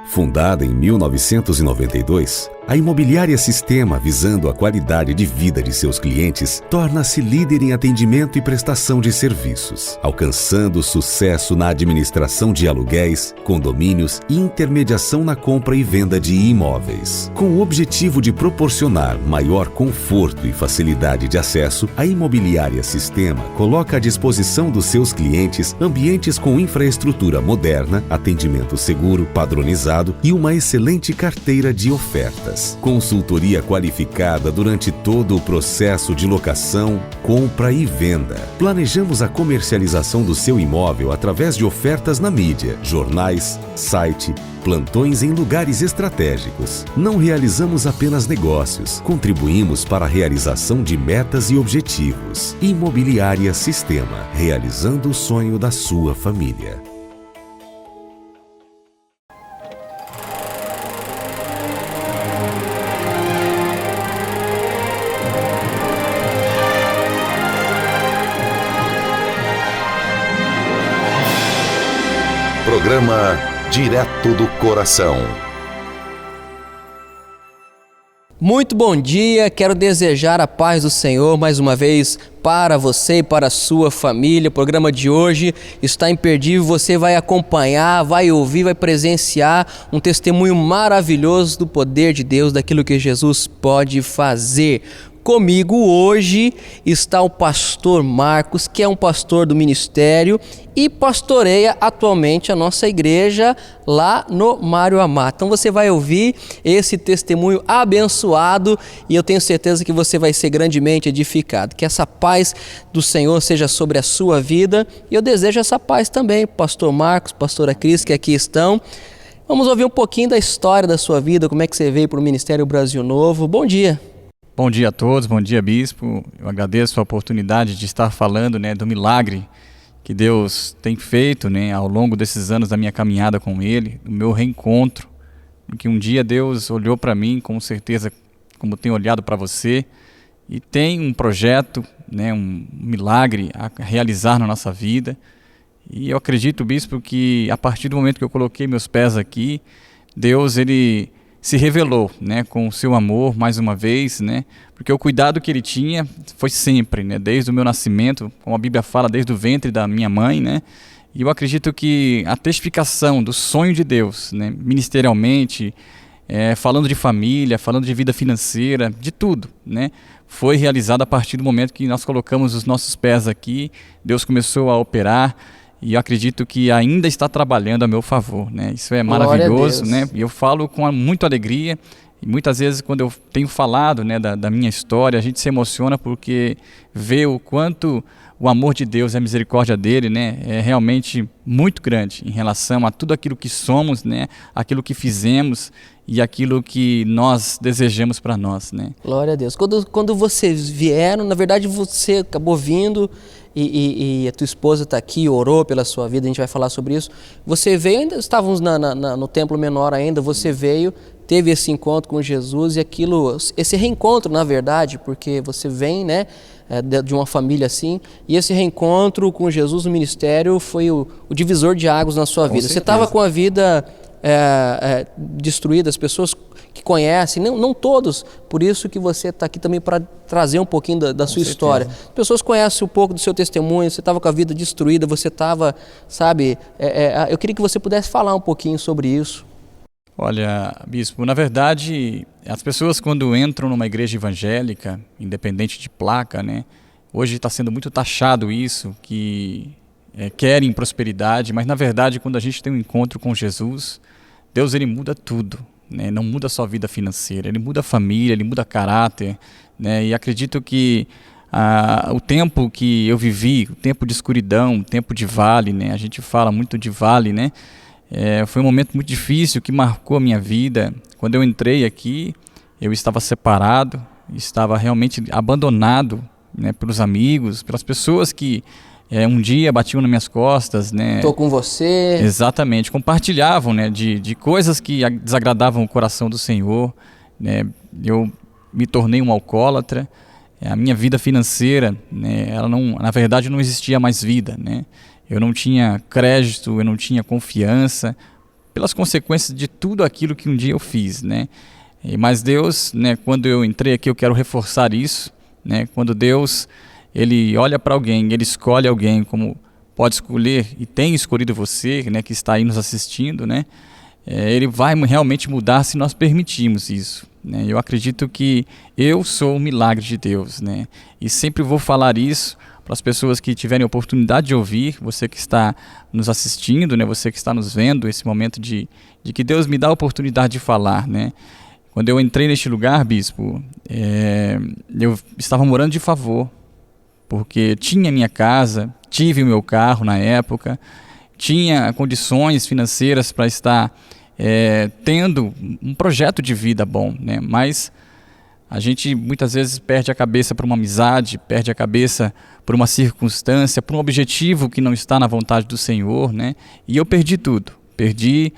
Fundada em 1992, a Imobiliária Sistema, visando a qualidade de vida de seus clientes, torna-se líder em atendimento e prestação de serviços, alcançando sucesso na administração de aluguéis, condomínios e intermediação na compra e venda de imóveis. Com o objetivo de proporcionar maior conforto e facilidade de acesso, a Imobiliária Sistema coloca à disposição dos seus clientes ambientes com infraestrutura moderna, atendimento seguro, padronizado e uma excelente carteira de ofertas. Consultoria qualificada durante todo o processo de locação, compra e venda. Planejamos a comercialização do seu imóvel através de ofertas na mídia, jornais, site, plantões em lugares estratégicos. Não realizamos apenas negócios, contribuímos para a realização de metas e objetivos. Imobiliária Sistema, realizando o sonho da sua família. Programa Direto do Coração. Muito bom dia, quero desejar a paz do Senhor mais uma vez para você e para a sua família. O programa de hoje está imperdível, você vai acompanhar, vai ouvir, vai presenciar um testemunho maravilhoso do poder de Deus, daquilo que Jesus pode fazer. Comigo hoje está o pastor Marcos, que é um pastor do ministério e pastoreia atualmente a nossa igreja lá no Mário Amar. Então você vai ouvir esse testemunho abençoado e eu tenho certeza que você vai ser grandemente edificado. Que essa paz do Senhor seja sobre a sua vida e eu desejo essa paz também, pastor Marcos, pastora Cris, que aqui estão. Vamos ouvir um pouquinho da história da sua vida, como é que você veio para o Ministério Brasil Novo. Bom dia. Bom dia a todos, bom dia, bispo. Eu agradeço a oportunidade de estar falando, do milagre que Deus tem feito, ao longo desses anos da minha caminhada com Ele, do meu reencontro, que um dia Deus olhou para mim, com certeza, como tem olhado para você, e tem um projeto, um milagre a realizar na nossa vida. E eu acredito, bispo, que a partir do momento que eu coloquei meus pés aqui, Deus, Ele se revelou, com o seu amor, mais uma vez, porque o cuidado que ele tinha foi sempre, desde o meu nascimento, como a Bíblia fala, desde o ventre da minha mãe, e eu acredito que a testificação do sonho de Deus, ministerialmente, falando de família, falando de vida financeira, de tudo, foi realizada a partir do momento que nós colocamos os nossos pés aqui, Deus começou a operar, e eu acredito que ainda está trabalhando a meu favor, Isso é maravilhoso, E eu falo com muita alegria, e muitas vezes quando eu tenho falado, da minha história, a gente se emociona porque vê o quanto o amor de Deus e a misericórdia dele, é realmente muito grande em relação a tudo aquilo que somos, aquilo que fizemos e aquilo que nós desejamos para nós, Glória a Deus. Quando vocês vieram, na verdade você acabou vindo e a tua esposa está aqui, orou pela sua vida, a gente vai falar sobre isso. Você veio, ainda estávamos no templo menor ainda, você veio, teve esse encontro com Jesus e esse reencontro, na verdade, porque você vem, de uma família assim, e esse reencontro com Jesus no ministério foi o divisor de águas na sua vida. Você estava com a vida destruída, as pessoas que conhecem, não todos, por isso que você está aqui também para trazer um pouquinho da sua história. As pessoas conhecem um pouco do seu testemunho, você estava com a vida destruída, você estava, eu queria que você pudesse falar um pouquinho sobre isso. Olha, bispo, na verdade, as pessoas quando entram numa igreja evangélica, independente de placa, hoje está sendo muito taxado isso, que querem prosperidade, mas na verdade quando a gente tem um encontro com Jesus, Deus ele muda tudo, não muda só a vida financeira, ele muda a família, ele muda caráter, e acredito que o tempo que eu vivi, o tempo de escuridão, o tempo de vale, a gente fala muito de vale, foi um momento muito difícil que marcou a minha vida. Quando eu entrei aqui, eu estava separado, estava realmente abandonado, pelos amigos, pelas pessoas que um dia batiam nas minhas costas, Estou com você. Exatamente, compartilhavam, de coisas que desagradavam o coração do Senhor, Eu me tornei um alcoólatra, a minha vida financeira, ela não, na verdade não existia mais vida, Eu não tinha crédito, eu não tinha confiança, pelas consequências de tudo aquilo que um dia eu fiz, né? Mas Deus, né, quando eu entrei aqui, eu quero reforçar isso, né? Quando Deus, Ele olha para alguém, Ele escolhe alguém, como pode escolher e tem escolhido você, né, que está aí nos assistindo, né? Ele vai realmente mudar se nós permitirmos isso, né? Eu acredito que eu sou um milagre de Deus, né? E sempre vou falar isso para as pessoas que tiverem oportunidade de ouvir, você que está nos assistindo, né? Você que está nos vendo, esse momento de que Deus me dá a oportunidade de falar, né? Quando eu entrei neste lugar, bispo, eu estava morando de favor, porque tinha minha casa, tive o meu carro na época, tinha condições financeiras para estar tendo um projeto de vida bom, né? Mas a gente muitas vezes perde a cabeça por uma amizade, perde a cabeça por uma circunstância, por um objetivo que não está na vontade do Senhor, né? E eu perdi tudo, perdi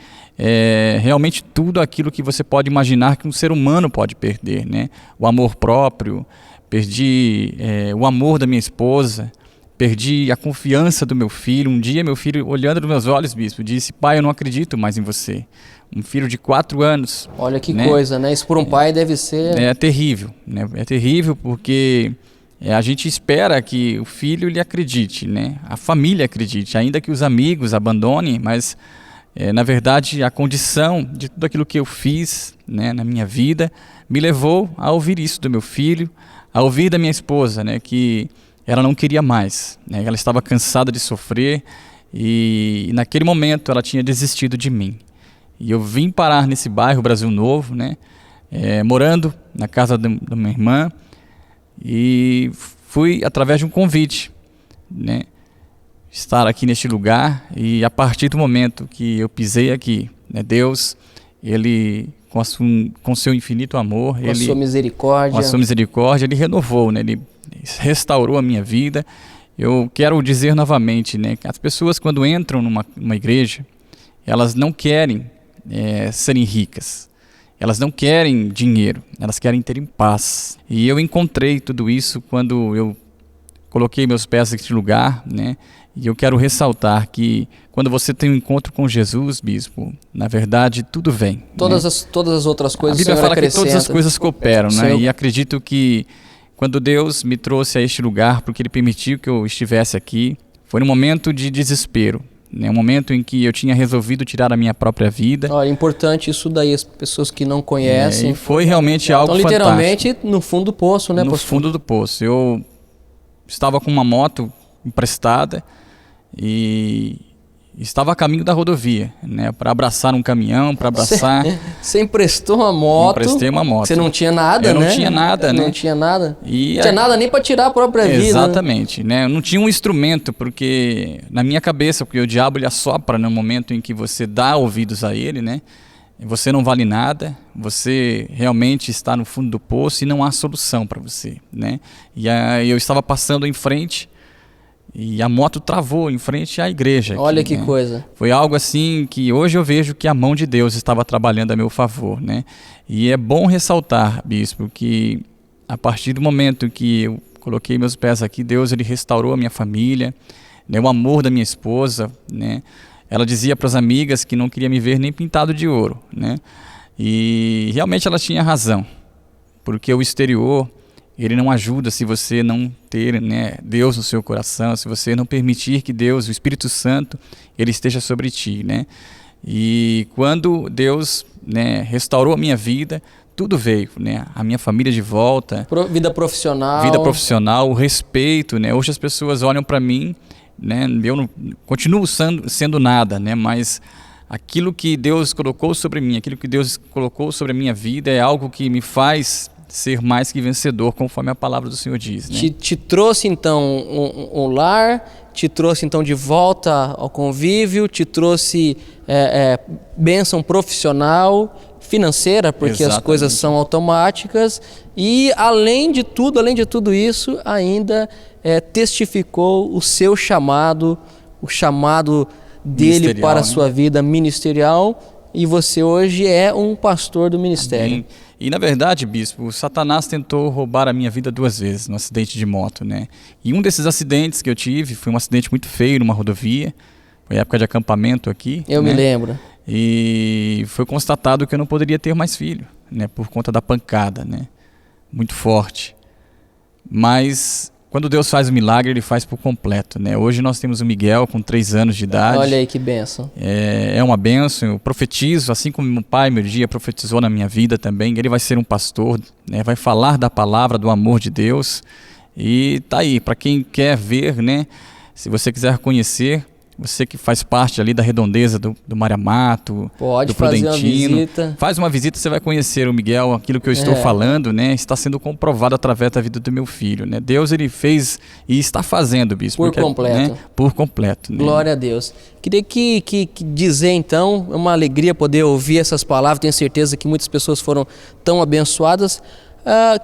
realmente tudo aquilo que você pode imaginar que um ser humano pode perder, né? O amor próprio, perdi o amor da minha esposa, perdi a confiança do meu filho. Um dia meu filho, olhando nos meus olhos, bispo, disse: pai, eu não acredito mais em você. Um filho de 4 anos. Olha que coisa, né? Isso por um pai deve ser... É terrível, né? É terrível porque a gente espera que o filho lhe acredite, né? A família acredite, ainda que os amigos abandonem, mas na verdade a condição de tudo aquilo que eu fiz, né, na minha vida me levou a ouvir isso do meu filho, a ouvir da minha esposa, né, que ela não queria mais, né? Ela estava cansada de sofrer e naquele momento ela tinha desistido de mim. E eu vim parar nesse bairro Brasil Novo, né? Morando na casa da minha irmã, e fui através de um convite, né, estar aqui neste lugar. E a partir do momento que eu pisei aqui, né, Deus, Ele com seu infinito amor, com a sua misericórdia, Ele renovou, né? Ele restaurou a minha vida. Eu quero dizer novamente, né, que as pessoas, quando entram numa igreja, elas não querem serem ricas, elas não querem dinheiro, elas querem ter paz. E eu encontrei tudo isso quando eu coloquei meus pés neste lugar, né? E eu quero ressaltar que quando você tem um encontro com Jesus, bispo, na verdade tudo vem. Todas, né? As outras coisas, a Bíblia fala que todas as coisas cooperam, né? Sim. E acredito que quando Deus me trouxe a este lugar, porque Ele permitiu que eu estivesse aqui, foi num momento de desespero, né? Um momento em que eu tinha resolvido tirar a minha própria vida. Olha, importante isso daí, as pessoas que não conhecem. E foi realmente algo fantástico. Então, literalmente, no fundo do poço, né, No pastor? fundo do poço. Eu estava com uma moto emprestada e estava a caminho da rodovia, né, para abraçar um caminhão, para abraçar... Você emprestou uma moto? Emprestei uma moto. Você não tinha nada, eu né? não tinha nada, né? Não tinha nada. E não tinha nada nem para tirar a própria vida. Exatamente, né? Eu não tinha um instrumento, porque na minha cabeça, porque o diabo ele assopra no momento em que você dá ouvidos a ele, né? Você não vale nada, você realmente está no fundo do poço e não há solução para você, né? E aí eu estava passando em frente e a moto travou em frente à igreja. Olha aqui, que né? coisa. Foi algo assim que hoje eu vejo que a mão de Deus estava trabalhando a meu favor, né? E é bom ressaltar, bispo, que a partir do momento que eu coloquei meus pés aqui, Deus ele restaurou a minha família, né? O amor da minha esposa, né? Ela dizia para as amigas que não queria me ver nem pintado de ouro, né? E realmente ela tinha razão, porque o exterior ele não ajuda se você não ter, né, Deus no seu coração, se você não permitir que Deus, o Espírito Santo, ele esteja sobre ti, né? E quando Deus, né, restaurou a minha vida, tudo veio, né? A minha família de volta, vida profissional, o respeito, né? Hoje as pessoas olham para mim, né? Eu não, continuo sendo nada, né? Mas aquilo que Deus colocou sobre mim, aquilo que Deus colocou sobre a minha vida é algo que me faz ser mais que vencedor, conforme a palavra do Senhor diz, né? Te trouxe então um lar, te trouxe então de volta ao convívio, te trouxe bênção profissional, financeira, porque Exatamente. As coisas são automáticas, e além de tudo isso, ainda testificou o seu chamado, o chamado dele para a sua vida ministerial, e você hoje é um pastor do ministério. Amém. E na verdade, bispo, o Satanás tentou roubar a minha vida 2 vezes no acidente de moto, né? E um desses acidentes que eu tive foi um acidente muito feio numa rodovia, foi época de acampamento aqui. Eu me lembro. e foi constatado que eu não poderia ter mais filho, né, por conta da pancada, né, muito forte. Mas quando Deus faz o milagre, Ele faz por completo, né? Hoje nós temos o Miguel com 3 anos de idade. Olha aí que bênção. É uma bênção. Eu profetizo, assim como meu pai, meu dia, profetizou na minha vida também. Ele vai ser um pastor, né? Vai falar da palavra, do amor de Deus. E tá aí, para quem quer ver, né? Se você quiser conhecer, você que faz parte ali da redondeza do Mário Amato, pode do Prudentino, fazer uma visita. Faz uma visita, você vai conhecer o Miguel. Aquilo que eu estou falando, né, está sendo comprovado através da vida do meu filho, né? Deus, Ele fez e está fazendo, bispo. Por completo. Né, por completo. Né? Glória a Deus. Queria que dizer então, é uma alegria poder ouvir essas palavras, tenho certeza que muitas pessoas foram tão abençoadas.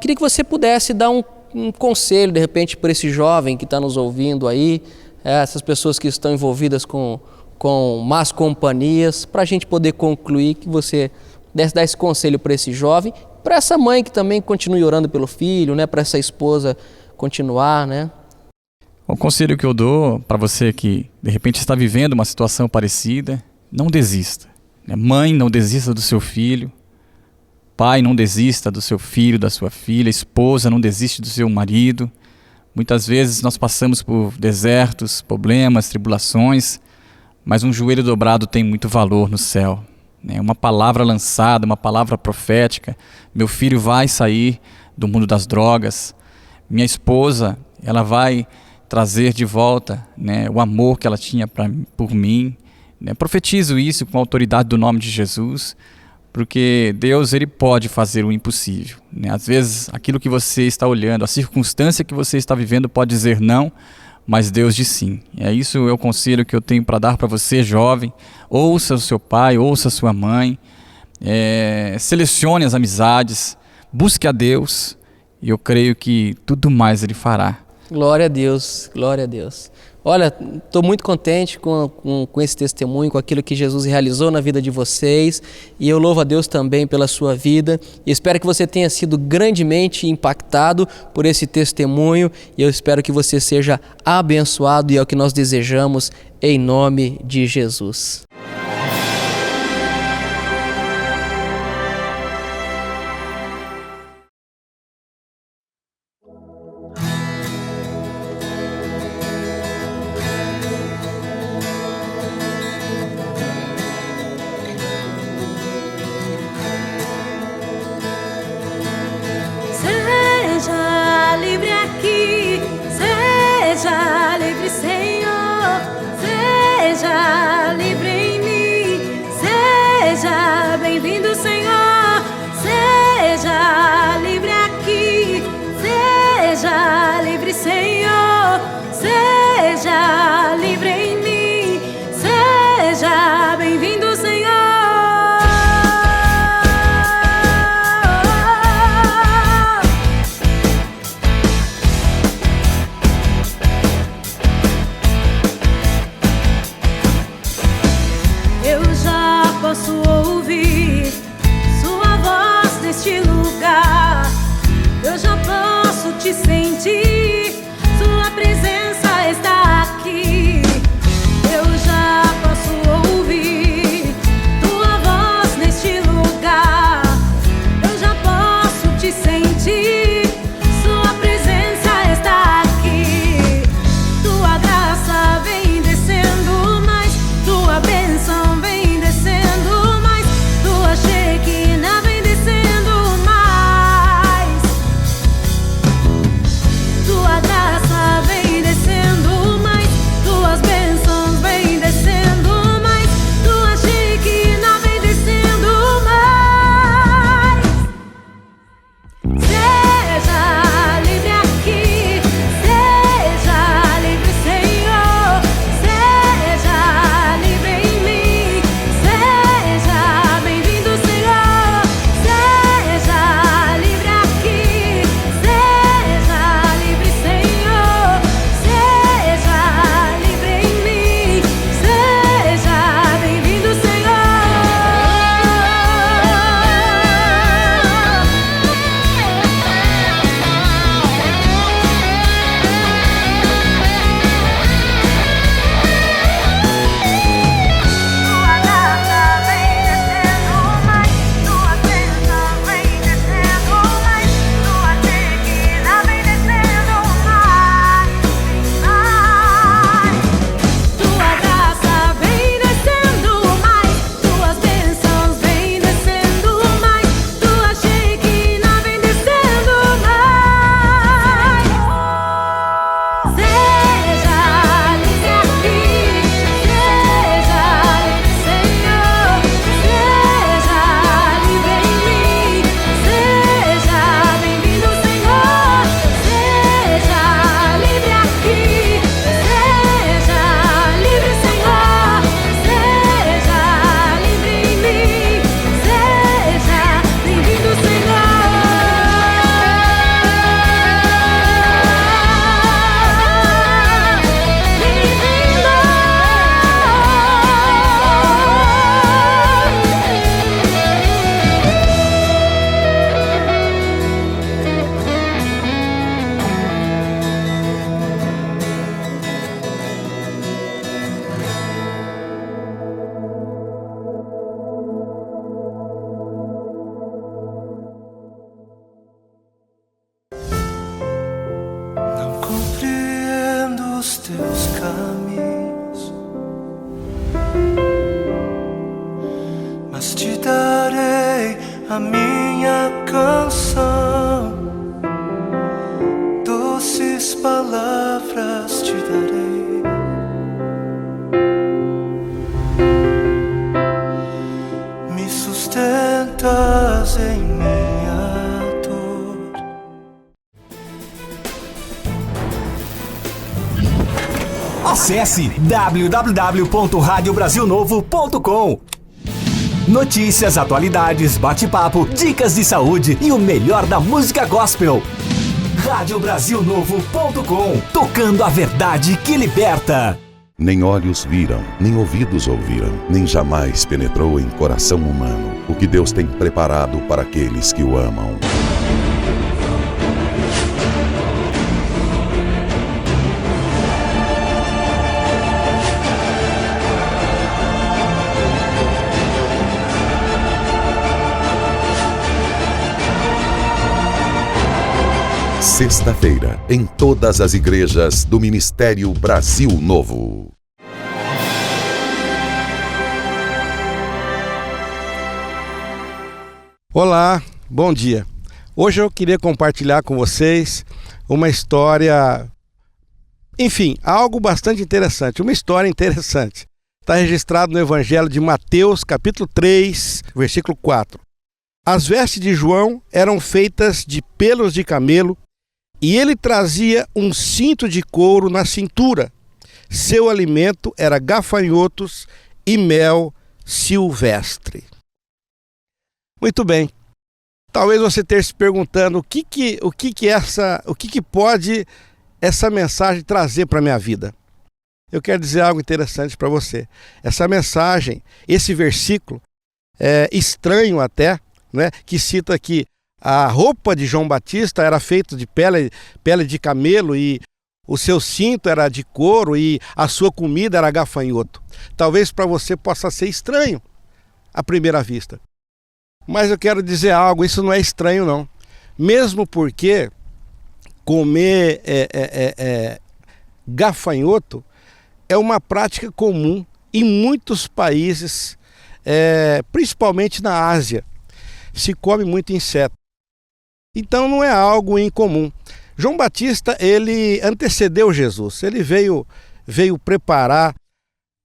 Queria que você pudesse dar um conselho, de repente, para esse jovem que está nos ouvindo aí, essas pessoas que estão envolvidas com más companhias, para a gente poder concluir, que você pudesse dar esse conselho para esse jovem, para essa mãe que também continue orando pelo filho, né, para essa esposa continuar, né? O conselho que eu dou para você que de repente está vivendo uma situação parecida, não desista. Mãe, não desista do seu filho. Pai, não desista do seu filho, da sua filha. Esposa, não desiste do seu marido. Muitas vezes nós passamos por desertos, problemas, tribulações, mas um joelho dobrado tem muito valor no céu. Uma palavra lançada, uma palavra profética. Meu filho vai sair do mundo das drogas. Minha esposa, ela vai trazer de volta, né, o amor que ela tinha por mim. Profetizo isso com a autoridade do nome de Jesus, porque Deus, Ele pode fazer o impossível. Às vezes, aquilo que você está olhando, a circunstância que você está vivendo pode dizer não, mas Deus diz sim. Isso é o conselho que eu tenho para dar para você, jovem. Ouça o seu pai, ouça a sua mãe, selecione as amizades, busque a Deus, e eu creio que tudo mais Ele fará. Glória a Deus, glória a Deus. Olha, estou muito contente com esse testemunho, com aquilo que Jesus realizou na vida de vocês, e eu louvo a Deus também pela sua vida, e espero que você tenha sido grandemente impactado por esse testemunho, e eu espero que você seja abençoado, e é o que nós desejamos em nome de Jesus. Seja livre aqui, seja livre, Senhor, seja livre em mim, seja bem-vindo, Senhor, seja livre aqui, seja livre, Senhor, seja livre em mim, seja bem-vindo, Senhor. Posso ouvir sua voz neste lugar. Eu já posso te sentir cantarei a minha canção, doces palavras te darei. Me sustentas em minha dor. Acesse www.radiobrasilnovo.com. Notícias, atualidades, bate-papo, dicas de saúde e o melhor da música gospel. Radiobrasilnovo.com, tocando a verdade que liberta. Nem olhos viram, nem ouvidos ouviram, nem jamais penetrou em coração humano o que Deus tem preparado para aqueles que o amam. Sexta-feira, em todas as igrejas do Ministério Brasil Novo. Olá, bom dia. Hoje eu queria compartilhar com vocês uma história, enfim, algo bastante interessante, uma história interessante. Está registrado no Evangelho de Mateus, capítulo 3, versículo 4. As vestes de João eram feitas de pelos de camelo, e ele trazia um cinto de couro na cintura. Seu alimento era gafanhotos e mel silvestre. Muito bem. Talvez você esteja se perguntando o que pode essa mensagem trazer para a minha vida. Eu quero dizer algo interessante para você. Essa mensagem, esse versículo, é estranho até, né, que cita aqui: a roupa de João Batista era feita de pele de camelo e o seu cinto era de couro e a sua comida era gafanhoto. Talvez para você possa ser estranho à primeira vista. Mas eu quero dizer algo, isso não é estranho não. Mesmo porque comer gafanhoto é uma prática comum em muitos países, principalmente na Ásia. Se come muito inseto. Então não é algo incomum. João Batista, ele antecedeu Jesus. Ele veio preparar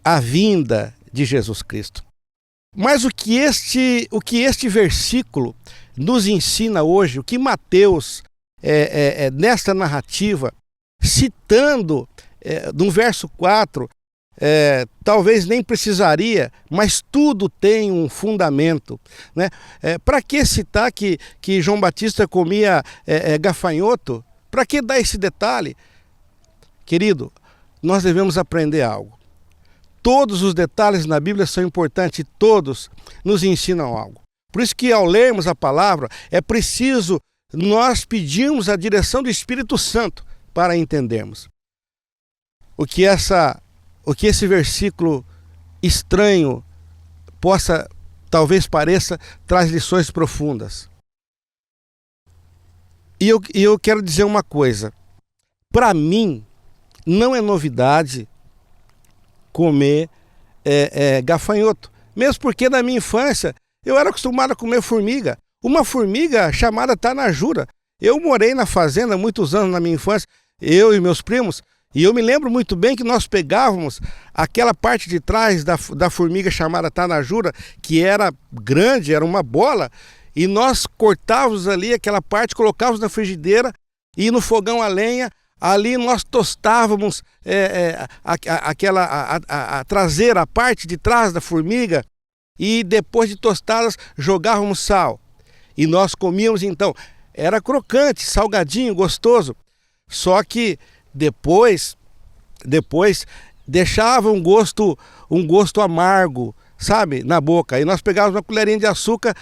a vinda de Jesus Cristo. Mas o que este versículo nos ensina hoje, o que Mateus, nesta narrativa, citando no verso 4, talvez nem precisaria, mas tudo tem um fundamento, né? Para que citar que João Batista comia gafanhoto? Para que dar esse detalhe? Querido, nós devemos aprender algo. Todos os detalhes na Bíblia são importantes e todos nos ensinam algo. Por isso que ao lermos a palavra, é preciso nós pedirmos a direção do Espírito Santo para entendermos. O que esse versículo estranho talvez pareça, traz lições profundas. E eu quero dizer uma coisa. Para mim, não é novidade comer gafanhoto. Mesmo porque na minha infância, eu era acostumado a comer formiga. Uma formiga chamada tanajura. Eu morei na fazenda muitos anos na minha infância, eu e meus primos. E eu me lembro muito bem que nós pegávamos aquela parte de trás da formiga chamada tanajura, que era grande, era uma bola, e nós cortávamos ali aquela parte, colocávamos na frigideira e no fogão a lenha, ali nós tostávamos a traseira, a parte de trás da formiga, e depois de tostadas jogávamos sal. E nós comíamos então. Era crocante, salgadinho, gostoso. Só que depois deixava um gosto amargo, sabe, na boca. E nós pegávamos uma colherinha de açúcar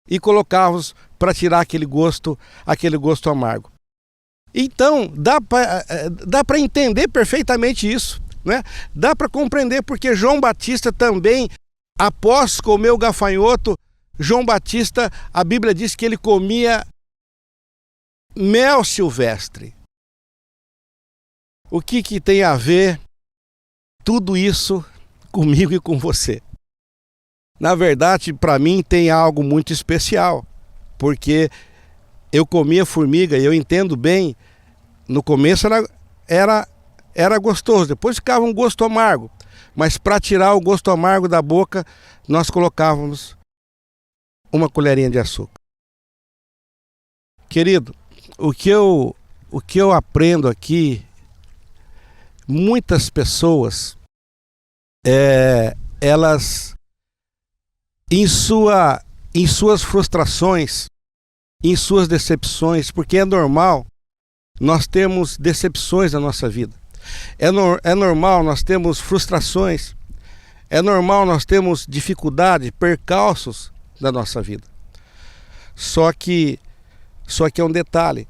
e colocávamos para tirar aquele gosto amargo. Então, dá para entender perfeitamente isso, né? Dá para compreender porque João Batista também, após comer o gafanhoto, João Batista, a Bíblia diz que ele comia mel silvestre. O que tem a ver tudo isso comigo e com você? Na verdade, para mim tem algo muito especial, porque eu comia formiga e eu entendo bem, no começo era gostoso, depois ficava um gosto amargo, mas para tirar o gosto amargo da boca, nós colocávamos uma colherinha de açúcar. Querido, o que eu aprendo aqui, muitas pessoas, elas, em suas frustrações, em suas decepções, porque é normal nós termos decepções na nossa vida, é normal nós termos frustrações, é normal nós termos dificuldade, percalços da nossa vida. Só que é um detalhe: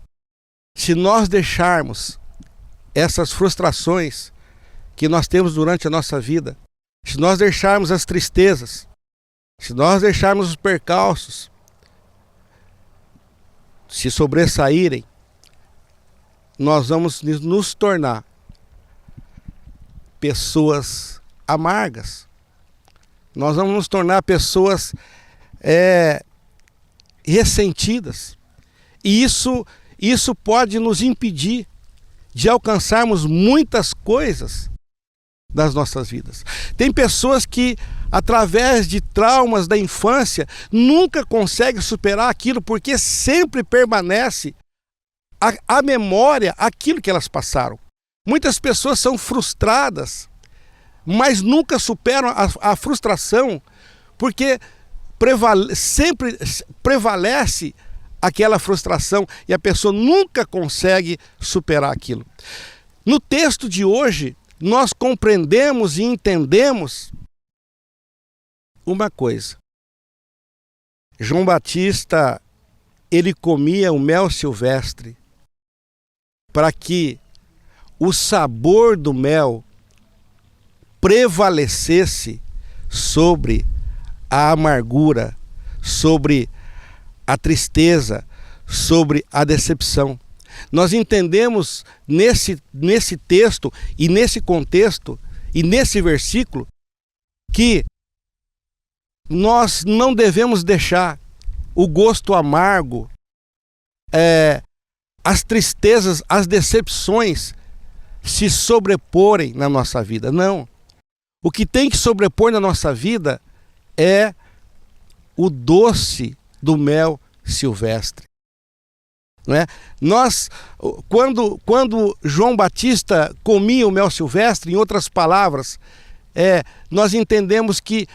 se nós deixarmos essas frustrações que nós temos durante a nossa vida, se nós deixarmos as tristezas, se nós deixarmos os percalços se sobressaírem, nós vamos nos tornar pessoas amargas. Nós vamos nos tornar pessoas ressentidas. E isso pode nos impedir de alcançarmos muitas coisas das nossas vidas. Tem pessoas que, através de traumas da infância, nunca conseguem superar aquilo, porque sempre permanece a memória aquilo que elas passaram. Muitas pessoas são frustradas, mas nunca superam a frustração, porque sempre prevalece aquela frustração e a pessoa nunca consegue superar aquilo. No texto de hoje, nós compreendemos e entendemos uma coisa. João Batista, ele comia o mel silvestre para que o sabor do mel prevalecesse sobre a amargura, sobre a tristeza, sobre a decepção. Nós entendemos nesse texto e nesse contexto e nesse versículo que nós não devemos deixar o gosto amargo, as tristezas, as decepções se sobreporem na nossa vida. Não. O que tem que sobrepor na nossa vida é o doce do mel silvestre. Não é? Nós, quando João Batista comia o mel silvestre, em outras palavras, nós entendemos que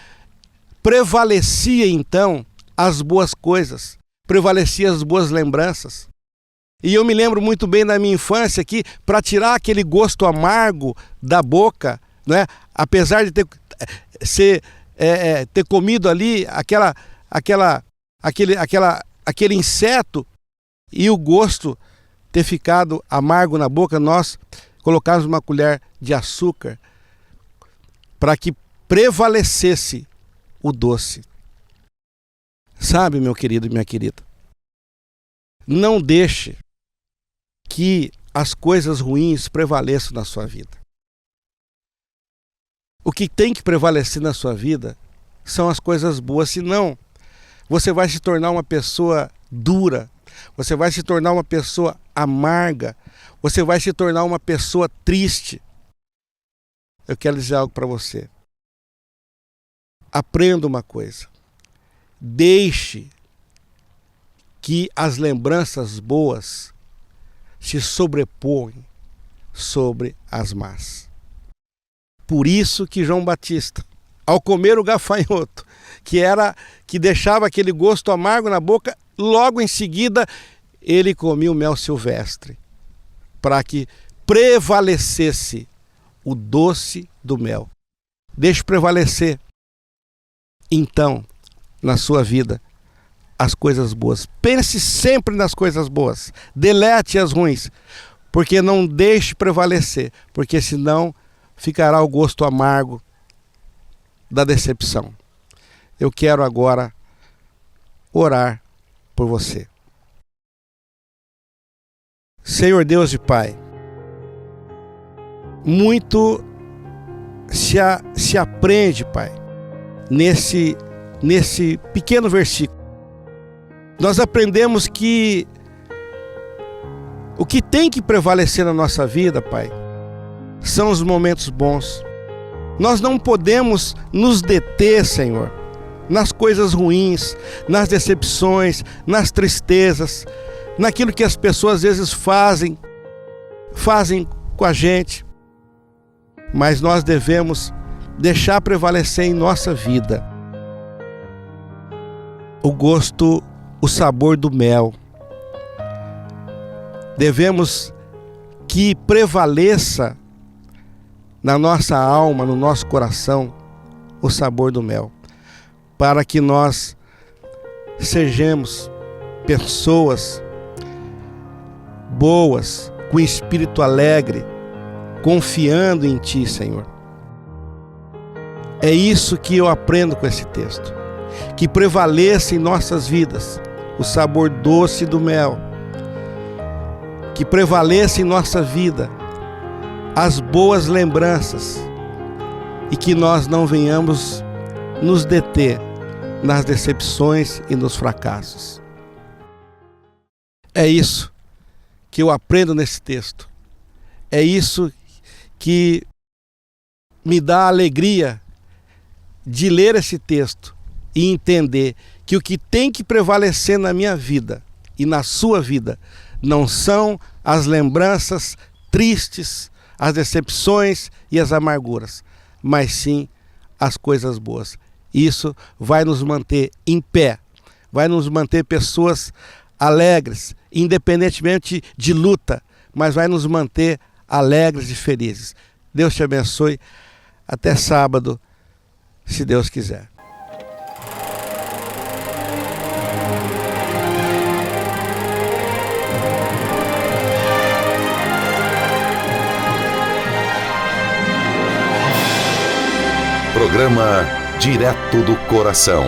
prevalecia então as boas coisas, prevalecia as boas lembranças. E eu me lembro muito bem da minha infância que, para tirar aquele gosto amargo da boca, né, apesar de ter comido ali aquele inseto e o gosto ter ficado amargo na boca, nós colocamos uma colher de açúcar para que prevalecesse o doce. Sabe, meu querido e minha querida, não deixe que as coisas ruins prevaleçam na sua vida. O que tem que prevalecer na sua vida são as coisas boas, senão você vai se tornar uma pessoa dura, você vai se tornar uma pessoa amarga, você vai se tornar uma pessoa triste. Eu quero dizer algo para você. Aprenda uma coisa. Deixe que as lembranças boas se sobrepõem sobre as más. Por isso que João Batista, ao comer o gafanhoto, que deixava aquele gosto amargo na boca, logo em seguida ele comia o mel silvestre, para que prevalecesse o doce do mel. Deixe prevalecer, então, na sua vida, as coisas boas. Pense sempre nas coisas boas. Delete as ruins, porque não deixe prevalecer, porque senão ficará o gosto amargo da decepção. Eu quero agora orar por você. Senhor Deus e Pai, muito se aprende, Pai, nesse nesse pequeno versículo. Nós aprendemos que o que tem que prevalecer na nossa vida, Pai, são os momentos bons. Nós não podemos nos deter, Senhor, nas coisas ruins, nas decepções, nas tristezas, naquilo que as pessoas às vezes fazem com a gente. Mas nós devemos deixar prevalecer em nossa vida o gosto, o sabor do mel. Devemos que prevaleça na nossa alma, no nosso coração, o sabor do mel, para que nós sejamos pessoas boas, com espírito alegre, confiando em Ti, Senhor. É isso que eu aprendo com esse texto, que prevaleça em nossas vidas o sabor doce do mel, que prevaleça em nossa vida as boas lembranças e que nós não venhamos nos deter nas decepções e nos fracassos. É isso que eu aprendo nesse texto. É isso que me dá a alegria de ler esse texto e entender que o que tem que prevalecer na minha vida e na sua vida não são as lembranças tristes, as decepções e as amarguras, mas sim as coisas boas. Isso vai nos manter em pé, vai nos manter pessoas alegres, independentemente de luta, mas vai nos manter alegres e felizes. Deus te abençoe. Até sábado, se Deus quiser. Programa Direto do Coração.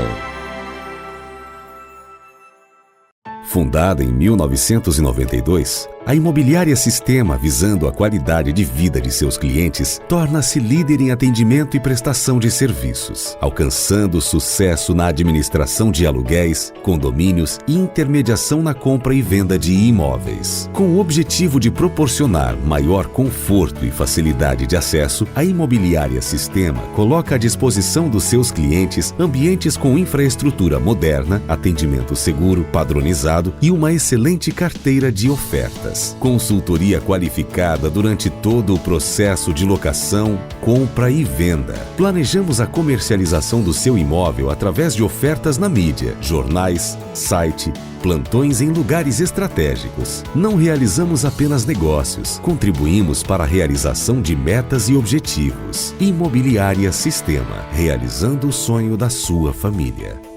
Fundada em 1992, a Imobiliária Sistema, visando a qualidade de vida de seus clientes, torna-se líder em atendimento e prestação de serviços, alcançando sucesso na administração de aluguéis, condomínios e intermediação na compra e venda de imóveis. Com o objetivo de proporcionar maior conforto e facilidade de acesso, a Imobiliária Sistema coloca à disposição dos seus clientes ambientes com infraestrutura moderna, atendimento seguro, padronizado e uma excelente carteira de ofertas. Consultoria qualificada durante todo o processo de locação, compra e venda. Planejamos a comercialização do seu imóvel através de ofertas na mídia, jornais, site, plantões em lugares estratégicos. Não realizamos apenas negócios, contribuímos para a realização de metas e objetivos. Imobiliária Sistema, realizando o sonho da sua família.